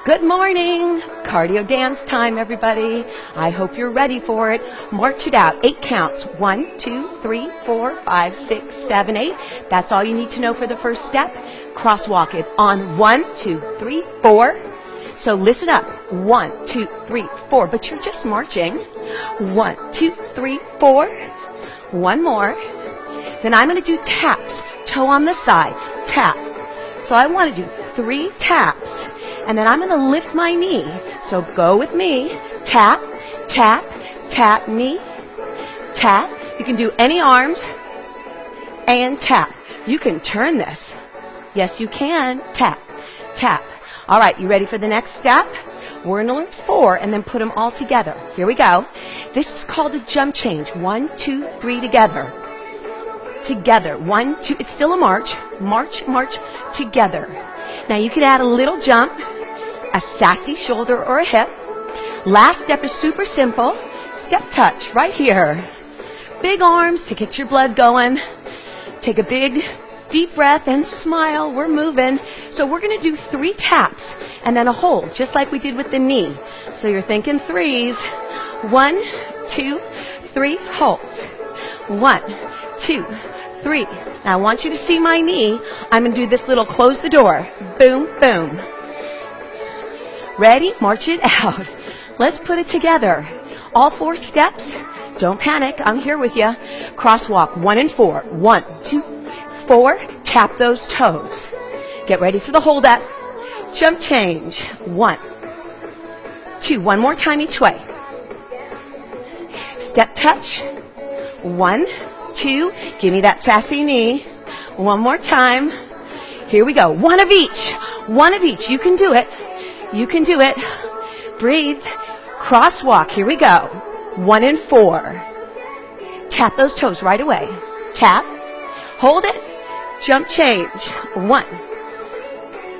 Good morning. Cardio dance time, everybody. I hope you're ready for it. March it out. 8 counts. 1, 2, 3, 4, 5, 6, 7, 8. That's all you need to know for the first step. Crosswalk it on 1, 2, 3, 4. So listen up. 1, 2, 3, 4. But you're just marching. 1, 2, 3, 4. One more. Then I'm going to do taps. Toe on the side. Tap. So I want to do 3 taps. And then I'm going to lift my knee. So go with me. Tap, tap, tap, knee, tap. You can do any arms and tap. You can turn this. Yes, you can. Tap, tap. All right, you ready for the next step? We're going to learn 4 and then put them all together. Here we go. This is called a jump change. 1, 2, 3 together. Together. 1, 2. It's still a march. March, march, together. Now you can add a little jump, a sassy shoulder or a hip. Last step is super simple. Step touch right here. Big arms to get your blood going. Take a big, deep breath and smile. We're moving. So we're going to do 3 taps and then a hold, just like we did with the knee. So you're thinking 3s. 1, 2, 3, hold. 1, 2, 3. Now I want you to see my knee. I'm going to do this little close the door. Boom, boom. Ready? March it out. Let's put it together. All 4 steps. Don't panic. I'm here with you. Crosswalk 1 and 4. 1, 2, 4. Tap those toes. Get ready for the hold up. Jump change. 1, 2. One more time each way. Step touch. 1, 2. Give me that sassy knee. One more time. Here we go. 1 of each. 1 of each. You can do it. You can do it. Breathe. Crosswalk. Here we go. 1 and 4. Tap those toes right away. Tap. Hold it. Jump change. 1,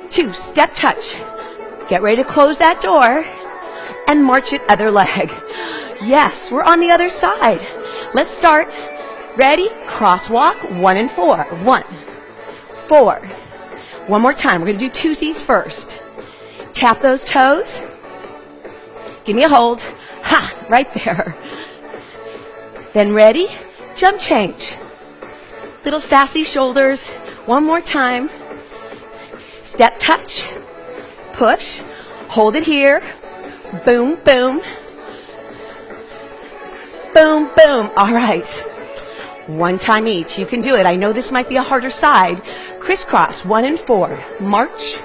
2. Step touch. Get ready to close that door and march it other leg. Yes, we're on the other side. Let's start. Ready? Crosswalk. 1 and 4. 1, 4. One more time. We're going to do 2Cs first. Tap those toes. Give me a hold. Ha! Right there. Then ready? Jump change. Little sassy shoulders. One more time. Step touch. Push. Hold it here. Boom, boom. Boom, boom. All right. 1 time each. You can do it. I know this might be a harder side. Crisscross. 1 and 4. March.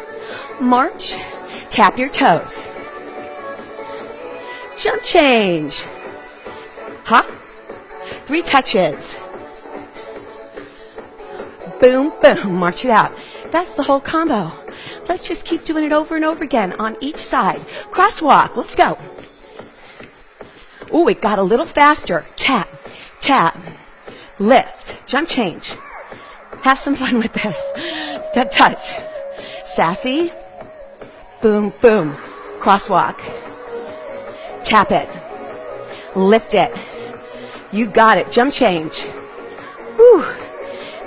March. Tap your toes. Jump change. Hop. 3 touches. Boom, boom. March it out. That's the whole combo. Let's just keep doing it over and over again on each side. Crosswalk. Let's go. Ooh, it got a little faster. Tap, tap, lift, jump change. Have some fun with this. Step touch. Sassy. Boom, boom. Crosswalk. Tap it. Lift it. You got it. Jump change. Whew.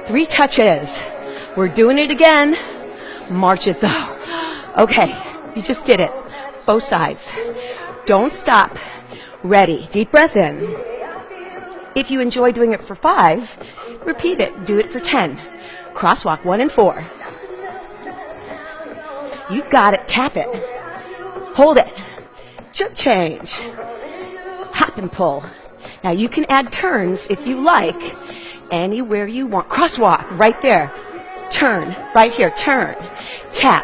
3 touches. We're doing it again. March it though. Okay, you just did it. Both sides. Don't stop. Ready. Deep breath in. If you enjoy doing it for 5, repeat it. Do it for 10. Crosswalk 1 and 4. You got it. Tap it. Hold it. Jump change. Hop and pull. Now you can add turns if you like. Anywhere you want. Crosswalk right there. Turn. Right here. Turn. Tap.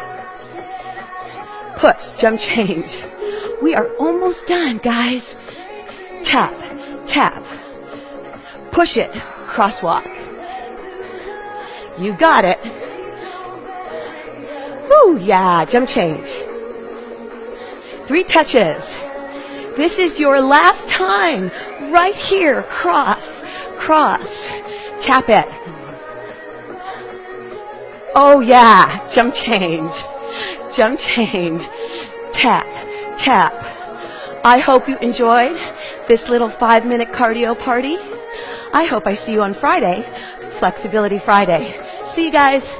Push. Jump change. We are almost done, guys. Tap. Tap. Push it. Crosswalk. You got it. Woo, yeah, jump change. 3 touches. This is your last time. Right here. Cross. Cross. Tap it. Oh, yeah. Jump change. Jump change. Tap. Tap. I hope you enjoyed this little 5-minute cardio party. I hope I see you on Friday, Flexibility Friday. See you guys.